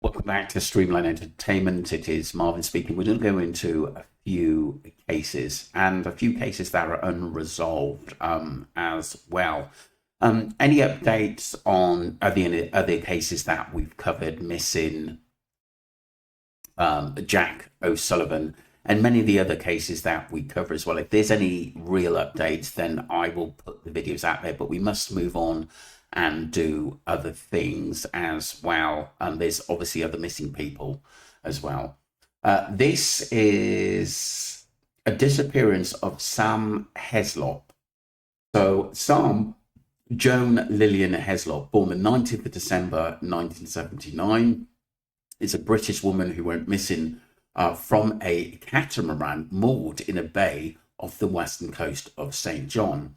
Welcome back to Streamline Entertainment. It is Marvin speaking. We're going to go into a few cases and a few cases that are unresolved as well. Any updates on other cases that we've covered, missing Jack O'Sullivan, and many of the other cases that we cover as well? If there's any real updates, then I will put the videos out there, but we must move on and do other things as well. There's obviously other missing people as well. This is a disappearance of Sam Heslop. So Sam Joan Lillian Heslop, born the 19th of December 1979, is a British woman who went missing from a catamaran moored in a bay off the western coast of St. John,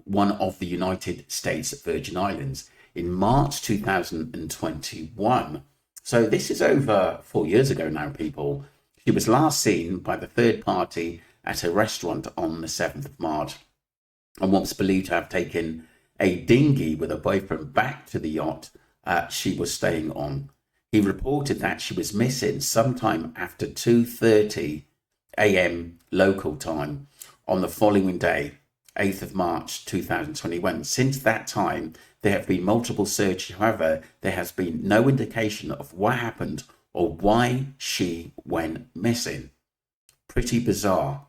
one of the United States Virgin Islands, in March 2021. So this is over 4 years ago now, people. She was last seen by the third party at a restaurant on the 7th of March and was believed to have taken a dinghy with her boyfriend back to the yacht she was staying on. He reported that she was missing sometime after 2:30 a.m. local time on the following day, 8th of March 2021. Since that time, there have been multiple searches. However, there has been no indication of what happened or why she went missing. Pretty bizarre.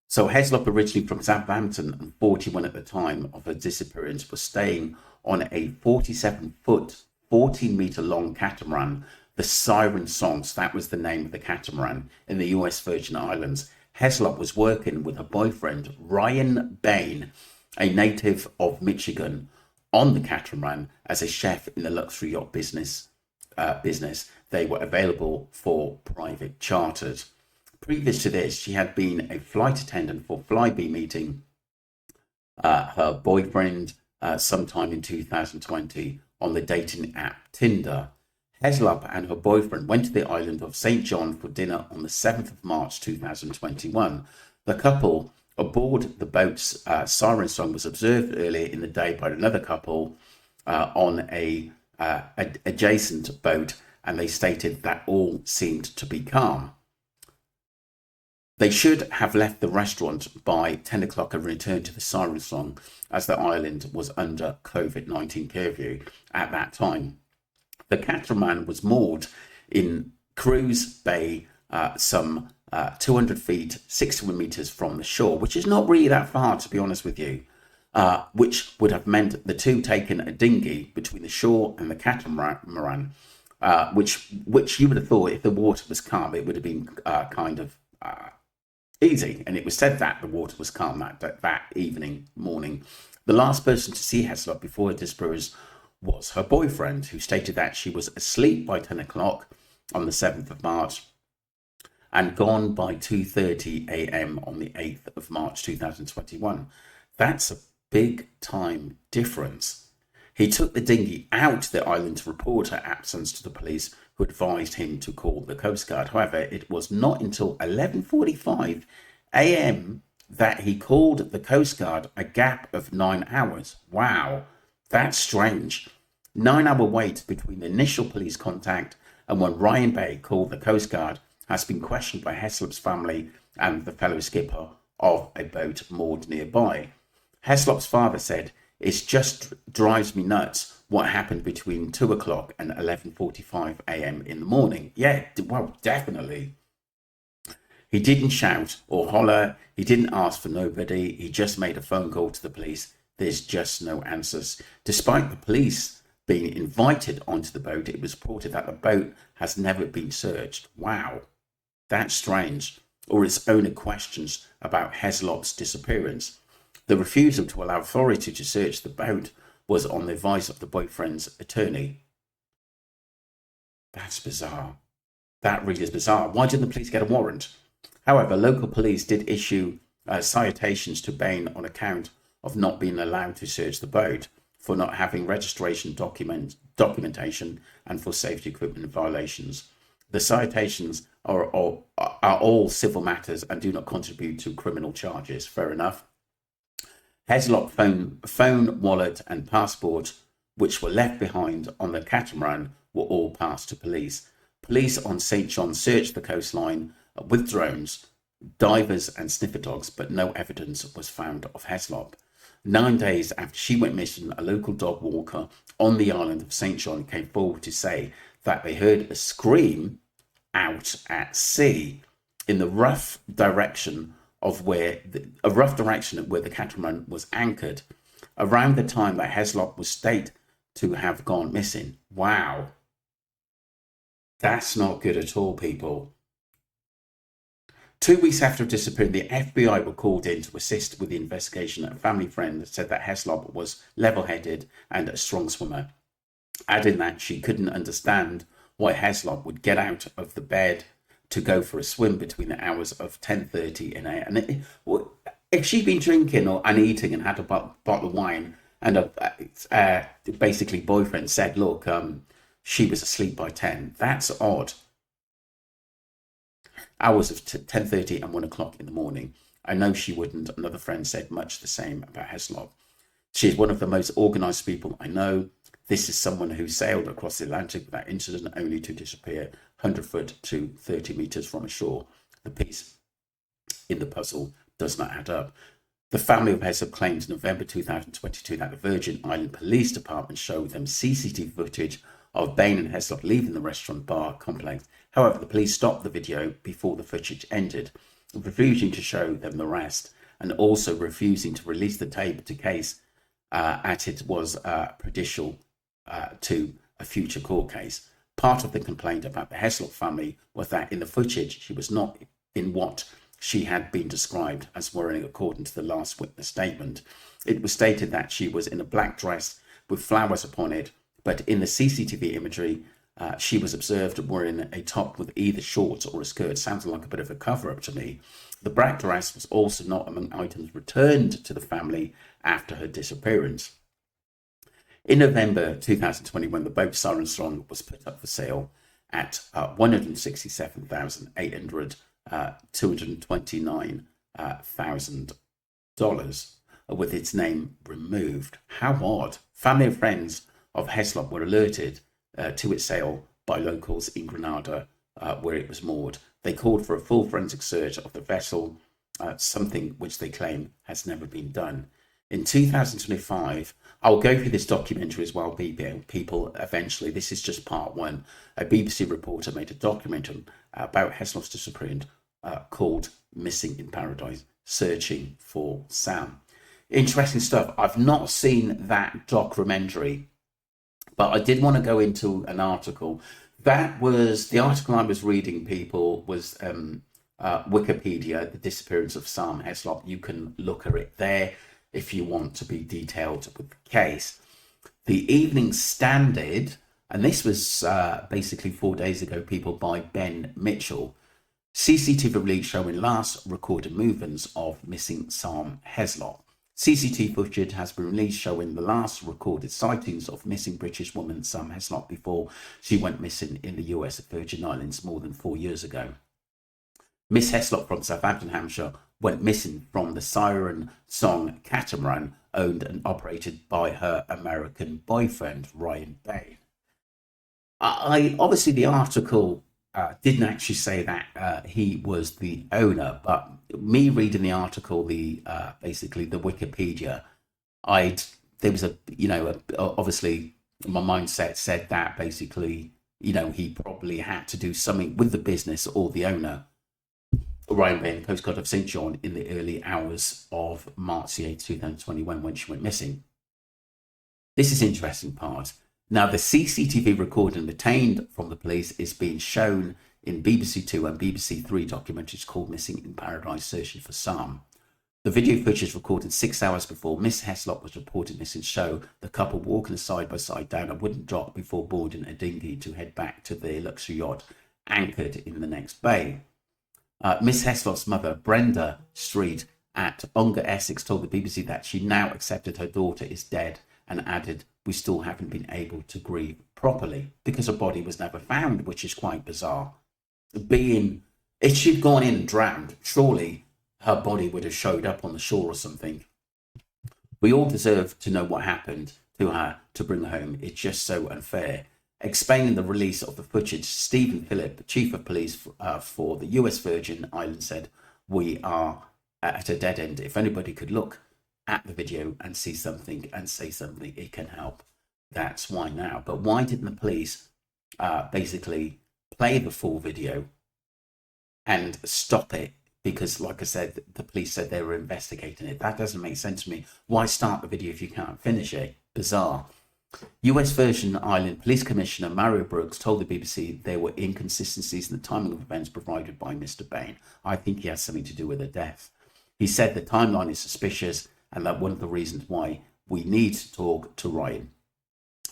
So Heslop, originally from Southampton and 41 at the time of her disappearance, was staying on a 47-foot, 14-meter long catamaran, the Siren Song, so that was the name of the catamaran, in the US Virgin Islands. Heslop was working with her boyfriend, Ryan Bain, a native of Michigan, on the catamaran as a chef in the luxury yacht business. They were available for private charters. Previous to this, she had been a flight attendant for Flybe, meeting her boyfriend sometime in 2020 on the dating app Tinder. Heslop and her boyfriend went to the island of St. John for dinner on the 7th of March 2021. The couple aboard the boat's Siren Song was observed earlier in the day by another couple on a adjacent boat, and they stated that all seemed to be calm. They should have left the restaurant by 10 o'clock and returned to the Siren Song, as the island was under COVID-19 curfew at that time. The catamaran was moored in Cruz Bay, some 200 feet, 61 meters from the shore, which is not really that far, to be honest with you, which would have meant the two taking a dinghy between the shore and the catamaran, which you would have thought if the water was calm, it would have been kind of easy. And it was said that the water was calm that morning. The last person to see Heslop before her disappearance was her boyfriend, who stated that she was asleep by 10 o'clock on the 7th of March and gone by 2:30 a.m. on the 8th of March 2021. That's a big time difference. He took the dinghy out to the island to report her absence to the police, who advised him to call the Coast Guard. However, it was not until 11:45 a.m. that he called the Coast Guard, a gap of 9 hours. Wow, that's strange. 9-hour wait between the initial police contact and when Ryan Bay called the Coast Guard has been questioned by Heslop's family and the fellow skipper of a boat moored nearby. Heslop's father said, "It just drives me nuts what happened between 2 o'clock and 11:45 a.m. in the morning." Yeah, well, definitely. He didn't shout or holler. He didn't ask for nobody. He just made a phone call to the police. There's just no answers. Despite the police being invited onto the boat, it was reported that the boat has never been searched. Wow, that's strange. Or its owner questions about Heslop's disappearance. The refusal to allow authority to search the boat was on the advice of the boyfriend's attorney. That's bizarre. That really is bizarre. Why didn't the police get a warrant? However, local police did issue citations to Bain on account of not being allowed to search the boat, for not having registration documentation, and for safety equipment violations. The citations are all civil matters and do not contribute to criminal charges. Fair enough. Heslop phone, wallet, and passport, which were left behind on the catamaran, were all passed to police. Police on St. John searched the coastline with drones, divers and sniffer dogs, but no evidence was found of heslop. 9 days after she went missing, a local dog walker on the island of St. John came forward to say that they heard a scream out at sea in the rough direction where the catamaran was anchored, around the time that heslop was stated to have gone missing. Wow. That's not good at all, people. 2 weeks after disappearing, the FBI were called in to assist with the investigation. A family friend said that heslop was level-headed and a strong swimmer, adding that she couldn't understand why heslop would get out of the bed to go for a swim between the hours of 10:30 and 8. And if she'd been drinking and eating and had a bottle of wine, and basically boyfriend said, look, she was asleep by 10, that's odd. Hours of 10:30 and 1 o'clock in the morning. I know she wouldn't. Another friend said much the same about heslop. She is one of the most organised people I know. This is someone who sailed across the Atlantic without incident, only to disappear 100 foot to 30 metres from a shore. The piece in the puzzle does not add up. The family of heslop claimed in November 2022 that the Virgin Island Police Department showed them CCTV footage of Bain and heslop leaving the restaurant bar complex. However, the police stopped the video before the footage ended, refusing to show them the rest, and also refusing to release the tape to case as it was prejudicial to a future court case. Part of the complaint about the heslop family was that in the footage she was not in what she had been described as wearing, according to the last witness statement. It was stated that she was in a black dress with flowers upon it, but in the CCTV imagery, she was observed wearing a top with either shorts or a skirt. Sounds like a bit of a cover-up to me. The black dress was also not among items returned to the family after her disappearance. In November 2021, the boat Siren Song was put up for sale at $167,800, $229,000, with its name removed. How odd. Family and friends of heslop were alerted to its sale by locals in Grenada, where it was moored. They called for a full forensic search of the vessel, something which they claim has never been done. In 2025, I'll go through this documentary as well, people, eventually. This is just part one. A BBC reporter made a documentary about heslop's disappearance called Missing in Paradise, Searching for Sam. Interesting stuff. I've not seen that documentary, but I did want to go into an article. That was the article I was reading, people, was Wikipedia, the disappearance of Sarm heslop. You can look at it there if you want to be detailed with the case. The Evening Standard, and this was basically 4 days ago, people, by Ben Mitchell. CCTV release showing last recorded movements of missing Sarm heslop. CCTV footage has been released showing the last recorded sightings of missing British woman Sarm heslop before she went missing in the US Virgin Islands more than 4 years ago. Miss Heslop from Southampton, Hampshire, went missing from the Siren Song catamaran owned and operated by her American boyfriend, Ryan Bain. Obviously, the article didn't actually say that he was the owner, but me reading the article, basically the Wikipedia, obviously my mindset said that basically, he probably had to do something with the business or the owner, Ryan Bain, postcard of St. John, in the early hours of March 8, 2021, when she went missing. This is the interesting part. Now, the CCTV recording obtained from the police is being shown in BBC Two and BBC Three documentaries called Missing in Paradise, Searching for Sarm. The video footage recorded 6 hours before Miss Heslop was reported missing show the couple walking side by side down a wooden dock before boarding a dinghy to head back to their luxury yacht anchored in the next bay. Miss Heslop's mother, Brenda Street at Ongar, Essex, told the BBC that she now accepted her daughter is dead and added, "We still haven't been able to grieve properly," because her body was never found, which is quite bizarre. If she'd gone in and drowned, surely her body would have showed up on the shore or something. We all deserve to know what happened to her to bring her home. It's just so unfair. Explaining the release of the footage, Stephen Phillip, Chief of Police for the US Virgin Islands, said, "We are at a dead end. If anybody could look at the video and see something and say something, it can help." That's why now. But why didn't the police basically play the full video and stop it? Because, like I said, the police said they were investigating it. That doesn't make sense to me. Why start the video if you can't finish it? Bizarre. US Virgin Island Police Commissioner Mario Brooks told the BBC there were inconsistencies in the timing of events provided by Mr. Bain. I think he has something to do with the death. He said the timeline is suspicious and that one of the reasons why we need to talk to Ryan.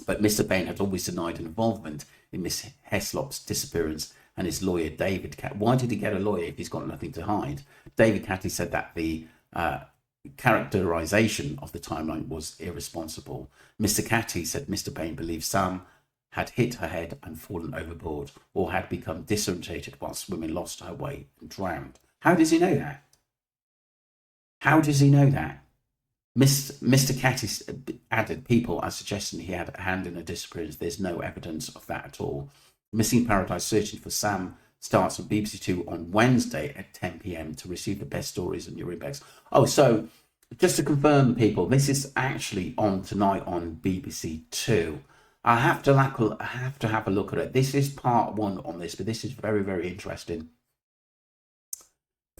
But Mr. Bain had always denied involvement in Miss Heslop's disappearance, and his lawyer, David Catty. Why did he get a lawyer if he's got nothing to hide? David Catty said that the characterization of the timeline was irresponsible. Mr. Catty said Mr. Bain believed Sam had hit her head and fallen overboard, or had become disorientated while swimming, lost her way and drowned. How does he know that? How does he know that? Mr. Catty added, people are suggesting he had a hand in a disappearance. There's no evidence of that at all. Missing Paradise Searching for Sam starts on BBC Two on Wednesday at 10 p.m. to receive the best stories in your inbox. Oh, so just to confirm, people, this is actually on tonight on BBC Two. I have to have a look at it. This is part one on this, but this is very, very interesting.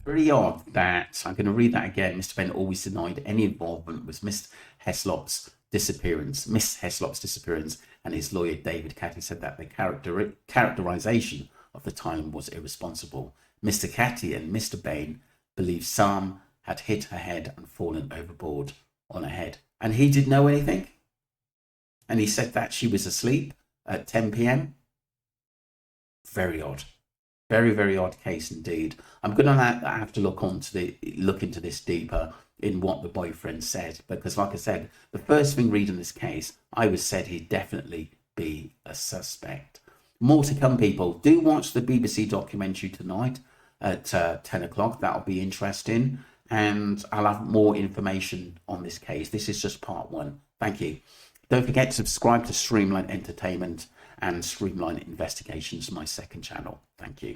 Pretty odd that, I'm going to read that again, Mr. Bain always denied any involvement with Miss Heslop's disappearance, and his lawyer David Catty said that the characterization of the time was irresponsible. Mr. Catty and Mr. Bain believed Sam had hit her head and fallen overboard on her head, and he didn't know anything, and he said that she was asleep at 10 p.m. Very odd. Very, very odd case indeed. I'm going to have to look into this deeper in what the boyfriend said, because, like I said, the first thing reading this case, I was said he'd definitely be a suspect. More to come, people. Do watch the BBC documentary tonight at 10 o'clock. That'll be interesting, and I'll have more information on this case. This is just part one. Thank you. Don't forget to subscribe to Streamline Entertainment and Streamline Investigations, my second channel. Thank you.